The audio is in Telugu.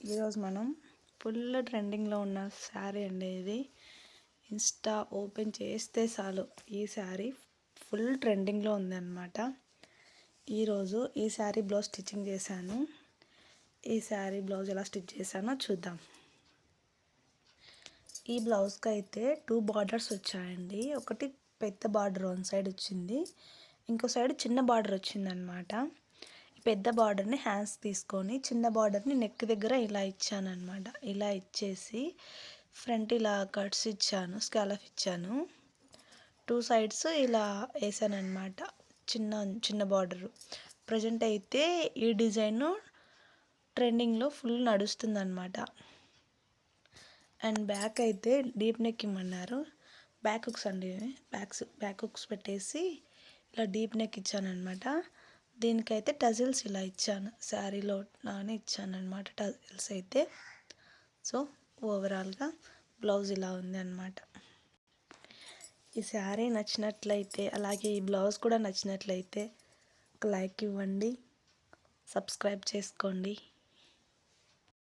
ఈరోజు మనం ఫుల్ ట్రెండింగ్లో ఉన్న శారీ అండి. ఇది ఇన్స్టా ఓపెన్ చేస్తే చాలు ఈ శారీ ఫుల్ ట్రెండింగ్లో ఉందన్నమాట. ఈరోజు ఈ శారీ బ్లౌజ్ స్టిచ్చింగ్ చేశాను. ఈ శారీ బ్లౌజ్ ఎలా స్టిచ్ చేశానో చూద్దాం. ఈ బ్లౌజ్కి అయితే 2 బార్డర్స్ వచ్చాయండి. ఒకటి పెద్ద బార్డర్ వన్ సైడ్ వచ్చింది, ఇంకో సైడ్ చిన్న బార్డర్ వచ్చిందనమాట. పెద్ద బార్డర్ని హ్యాండ్స్ తీసుకొని చిన్న బార్డర్ని నెక్ దగ్గర ఇలా ఇచ్చానమాట. ఇలా ఇచ్చేసి ఫ్రంట్ ఇలా కట్స్ ఇచ్చాను, స్కాలఫ్ ఇచ్చాను. 2 సైడ్స్ ఇలా వేసానమాట. చిన్న చిన్న బార్డరు. ప్రజెంట్ అయితే ఈ డిజైన్ ట్రెండింగ్లో ఫుల్ నడుస్తుందన్నమాట. అండ్ బ్యాక్ అయితే డీప్ నెక్ ఇమ్మన్నారు. బ్యాక్ హుక్స్ అండి, బ్యాక్ హుక్స్ పెట్టేసి ఇలా డీప్ నెక్ ఇచ్చానమాట. దీనికైతే టజిల్స్ ఇలా ఇచ్చాను, శారీలో లానే ఇచ్చాను అనమాట టజిల్స్ అయితే. సో ఓవరాల్గా బ్లౌజ్ ఇలా ఉంది అనమాట. ఈ శారీ నచ్చినట్లయితే, అలాగే ఈ బ్లౌజ్ కూడా నచ్చినట్లయితే ఒక లైక్ ఇవ్వండి, సబ్స్క్రైబ్ చేసుకోండి.